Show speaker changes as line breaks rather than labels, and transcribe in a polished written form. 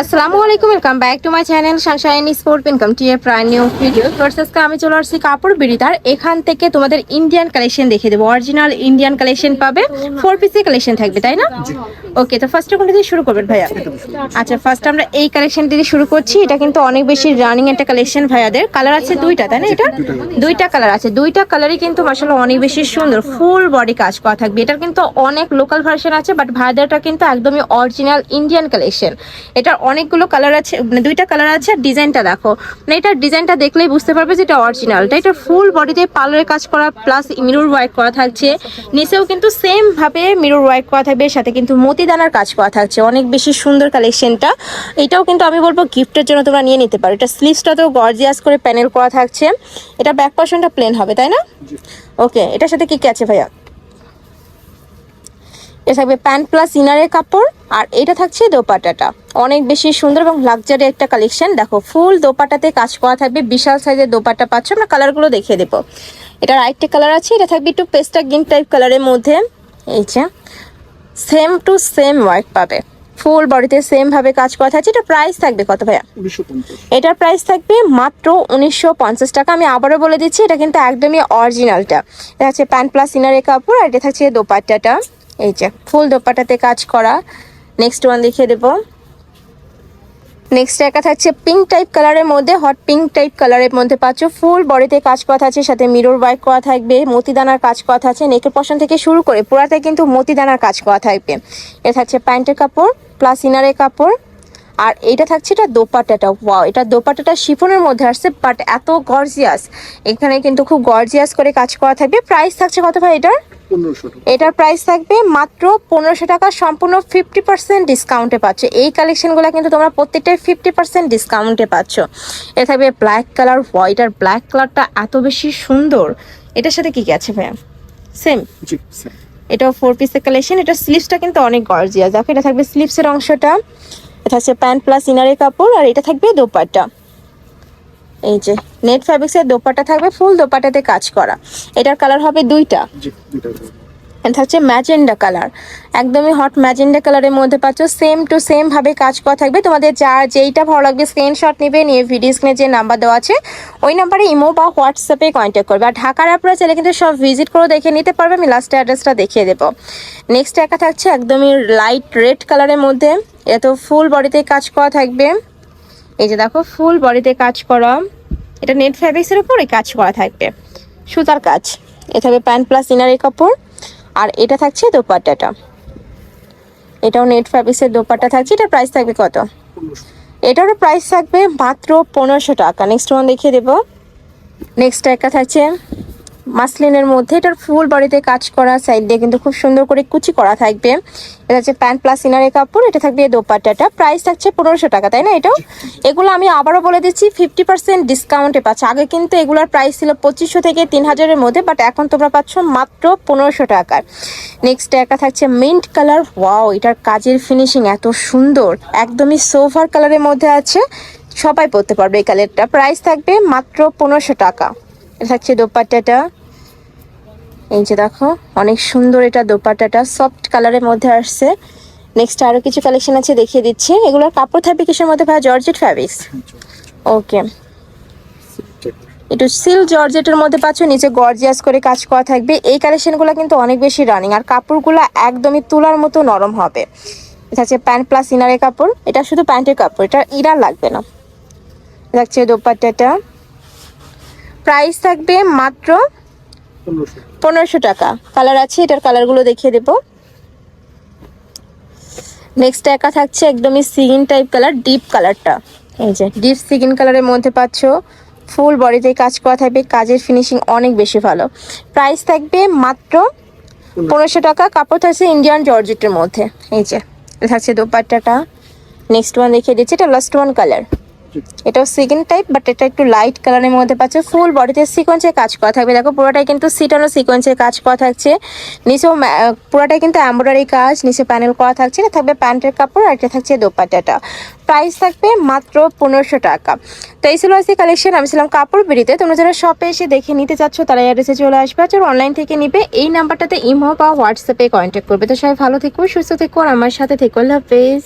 আসসালামু আলাইকুম, welcome back to my channel Sunshine sport income T A brand new video. আজকে আমি চলে আসছি কাপড় বিড়িতার। এখান থেকে তোমাদের ইন্ডিয়ান কালেকশন দেখিয়ে দেবো। অরিজিনাল ইন্ডিয়ান কালেকশন পাবে, 4 পিসের কালেকশন থাকবে, তাই না? ওকে, তো ফার্স্ট কোনটা দিয়ে শুরু করবেন ভাইয়া? আচ্ছা, ফার্স্ট আমরা এই কালেকশন দিয়ে শুরু করছি। এটা কিন্তু অনেক বেশি রানিং একটা কালেকশন ভাইয়াদের। কালার আছে দুইটা, তাই না? এটা দুইটা কালার আছে, দুইটা কালারই কিন্তু মাশাআল্লাহ অনেক বেশি সুন্দর। ফুল বডি কাজ করা থাকবে। এটার কিন্তু অনেক লোকাল ভার্সন আছে, বাট ভাইয়াদেরটা কিন্তু একদমই অরিজিনাল ইন্ডিয়ান কালেকশন। এটার অনেকগুলো কালার আছে, মানে দুইটা কালার আছে। আর ডিজাইনটা দেখো, মানে এটার ডিজাইনটা দেখলেই বুঝতে পারবে যে এটা অরিজিনালটা। এটা ফুল বডিতে পার্লারের কাজ করা প্লাস মিরর ওয়ার্ক করা থাকছে। নিচেও কিন্তু সেম ভাবে মিরর ওয়ার্ক করা থাকবে, সাথে কিন্তু মতিদানার কাজ করা থাকছে। অনেক বেশি সুন্দর কালেকশনটা। এটাও কিন্তু আমি বলবো গিফটের জন্য তোমরা নিয়ে নিতে পারো। এটা স্লিভসটাতেও গর্জিয়াস করে প্যানেল করা থাকছে। এটা ব্যাক পোর্শনটা প্লেন হবে, তাই না? ওকে, এটার সাথে কি কি আছে ভাইয়া? এটা থাকবে প্যান্ট প্লাস ইনারের কাপড়, আর এটা থাকছে দোপাট্টাটা। অনেক বেশি সুন্দর এবং লাক্সারি একটা কালেকশন। দেখো, ফুল দোপাট্টাতে কাজ করা থাকবে। বিশাল সাইজের দোপাট্টা পাচ্ছ। আমরা কালারগুলো দেখিয়ে দেবো। এটার আরেকটা কালার আছে, এটা থাকবে একটু পেস্টা গ্রিন টাইপ কালারের মধ্যে। এই যে সেম টু সেম ওয়ার্ক পাবে, ফুল বডিতে সেম ভাবে কাজ করা থাকছে। এটা প্রাইস থাকবে কত ভাইয়া?
1950।
এটার প্রাইস থাকবে মাত্র 1950 টাকা। আমি আবারও বলে দিচ্ছি, এটা কিন্তু একদমই অরিজিনালটা। এটা হচ্ছে প্যান্ট প্লাস ইনারের কাপড়, আর এটা থাকছে দোপাট্টাটা। এই যে ফুল দোপাট্টাতে কাজ করা। নেক্সট ওয়ান দেখিয়ে দেবো। নেক্সট একটা থাকছে পিঙ্ক টাইপ কালারের মধ্যে, হট পিঙ্ক টাইপ কালারের মধ্যে পাচ্ছ। ফুল বডিতে কাজ করা আছে, সাথে মিরর ওয়ার্ক করা থাকবে, মতিদানার কাজ করা আছে। নেকের পশন থেকে শুরু করে পুরাতে কিন্তু মতিদানার কাজ করা থাকবে। এটা থাকছে প্যান্টের কাপড় প্লাস ইনারের কাপড়, আর এটা থাকছে এটা দোপাট্টাটা। ওয়াও, এটা দোপাট্টাটা শিফনের মধ্যে আসছে, বাট এত গর্জিয়াস। এখানে কিন্তু খুব গর্জিয়াস করে কাজ করা থাকবে। প্রাইস থাকছে কত ভাই এটার?
1500 টাকা।
এটার প্রাইস থাকবে মাত্র 1500 টাকা। সম্পূর্ণ 50% ডিসকাউন্টে পাচ্ছ। এই কালেকশনগুলো কিন্তু তোমরা প্রত্যেকটাই 50% ডিসকাউন্টে পাচ্ছ। এটা থাকবে ব্ল্যাক কালার। হোয়াইট আর ব্ল্যাক কালারটা এত বেশি সুন্দর। এটার সাথে কি কি আছে ভাইয়া? সেম,
জি স্যার।
এটাও 4 পিসের কালেকশন। এটা স্লিভসটা কিন্তু অনেক গর্জিয়াস। দেখো, এটা থাকবে স্লিভসের অংশটা। এটা হচ্ছে প্যান্ট প্লাস ইনারের কাপড়, আর এটা থাকবে দোপাট্টা। এই যে নেট ফ্যাব্রিক্সের দোপাট্টা থাকবে, ফুল দোপাট্টাতে কাজ করা। এটার কালার হবে দুইটা।
জি, দুটো।
এটা হচ্ছে ম্যাজেন্ডা কালার, একদমই হট ম্যাজেন্ডা কালারের মধ্যে পাচ্ছ। সেম টু সেম ভাবে কাজ করা থাকবে। তোমাদের যার যেইটা ভালো লাগবে স্ক্রিনশট নেবে, নিয়ে ভিডিও স্ক্রিনে যে নাম্বার দেওয়া আছে ওই নাম্বারে ইমো বা হোয়াটসঅ্যাপে কন্ট্যাক্ট করবে। আর ঢাকার আপনারা চাইলে কিন্তু সব ভিজিট করে দেখে নিতে পারবে। আমি লাস্টে অ্যাড্রেসটা দেখিয়ে দেবো। নেক্সট একটা থাকছে একদমই লাইট রেড কালারের মধ্যে। এত ফুল বডিতে কাজ করা থাকবে। এই যে দেখো, ফুল বডিতে কাজ করা। এটা নেট ফ্যাব্রিক্সের উপরে কাজ করা থাকবে, সুতার কাজ। এ থাকবে প্যান্ট প্লাস ইনারের কাপড়, আর এটা থাকছে দোপাট্টাটা। এটাও নেট ফ্যাব্রিক্সের দোপাট্টা থাকছে। এটার প্রাইস থাকবে কত?
1500।
এটারও প্রাইস থাকবে মাত্র 1500 টাকা। নেক্সট ওয়ান দেখিয়ে দেবো। নেক্সট একটা থাকছে মাসলিনের মধ্যে। এটার ফুল বডিতে কাজ করা, সাইড দিয়ে কিন্তু খুব সুন্দর করে কুচি করা থাকবে। এটা হচ্ছে প্যান্ট প্লাস ইনারের কাপড়। এটা থাকবে দোপাট্টাটা। প্রাইস থাকছে 1500 টাকা, তাই না? এটাও এগুলো আমি আবারও বলে দিচ্ছি 50% ডিসকাউন্টে পাচ্ছ। আগে কিন্তু এগুলোর প্রাইস ছিল 2500 থেকে 3000-এর মধ্যে, বাট এখন তোমরা পাচ্ছ মাত্র 1500 টাকায়। নেক্সট একটা থাকছে মিন্ট কালার। ওয়াও, এটার কাজের ফিনিশিং এত সুন্দর, একদমই সোভার কালারের মধ্যে আছে। সবাই পরতে পারবে এই কালারটা। প্রাইস থাকবে মাত্র 1500 টাকা। এটা থাকছে দোপাট্টাটা। এই যে দেখো, অনেক সুন্দর এটা দোপাট্টাটা, সফট কালারের মধ্যে আসছে। নেক্সট আরো কিছু কালেকশন আছে, দেখিয়ে দিচ্ছি। এগুলোর কাপড় থাকবে কিসের মধ্যে ভাই? Georgette fabrics. ওকে, একটু সিল্ক জর্জেটের মধ্যে পাচ্ছ। নিচে গর্জিয়াস করে কাজ করা থাকবে। এই কালেকশনগুলো কিন্তু অনেক বেশি রানিং, আর কাপড়গুলো একদমই তুলার মতো নরম হবে। এটা হচ্ছে প্যান্ট প্লাস ইনারের কাপড়। এটা শুধু প্যান্টের কাপড়, এটা ইনার লাগবে না। এটা হচ্ছে দোপাট্টাটা। প্রাইস থাকবে মাত্র 1500 টাকা। কালার আছে, এটার কালারগুলো দেখিয়ে দেবো। নেক্সট একা থাকছে একদমই সিগিন টাইপ কালার, ডিপ কালারটা। এই যে ডিপ সিগিন কালারের মধ্যে পাচ্ছ। ফুল বডিতে কাজ করা থাকবে, কাজের ফিনিশিং অনেক বেশি ভালো। প্রাইস থাকবে মাত্র 1500 টাকা। কাপড় থাকছে ইন্ডিয়ান জর্জেটের মধ্যে। এই যে এটা থাকছে দোপাট্টাটা। নেক্সট ওয়ান দেখিয়ে দিচ্ছি। এটা লাস্ট ওয়ান কালার। এটাও সিগিন টাইপ, বাট এটা একটু লাইট কালারের মধ্যে পাচ্ছে। ফুল বডিতে সিকোয়েন্সের কাজ করা থাকবে। দেখো, পুরোটাই কিন্তু সিটানো সিকোয়েন্সের কাজ করা থাকছে। নিচেও পুরোটাই কিন্তু এমব্রয়ডারি কাজ, নিচে প্যানেল করা থাকছে। এটা থাকবে প্যান্টের কাপড়, আর এটা থাকছে দোপাট্টাটা। প্রাইস থাকবে মাত্র 1500 টাকা। তো এই ছিল আজকে কালেকশন। আমি ছিলাম কাপড় বিড়িতে। তোমরা যারা শপে এসে দেখে নিতে চাচ্ছ তারা অ্যাড্রেসে চলে আসবে, আর অনলাইন থেকে নিবে এই নাম্বারটাতে ইমো বা হোয়াটসঅ্যাপে কন্ট্যাক্ট করবে। তো সবাই ভালো থেকো, সুস্থ থেকো, আর আমার সাথে থেকো। আল্লাহ হাফেজ।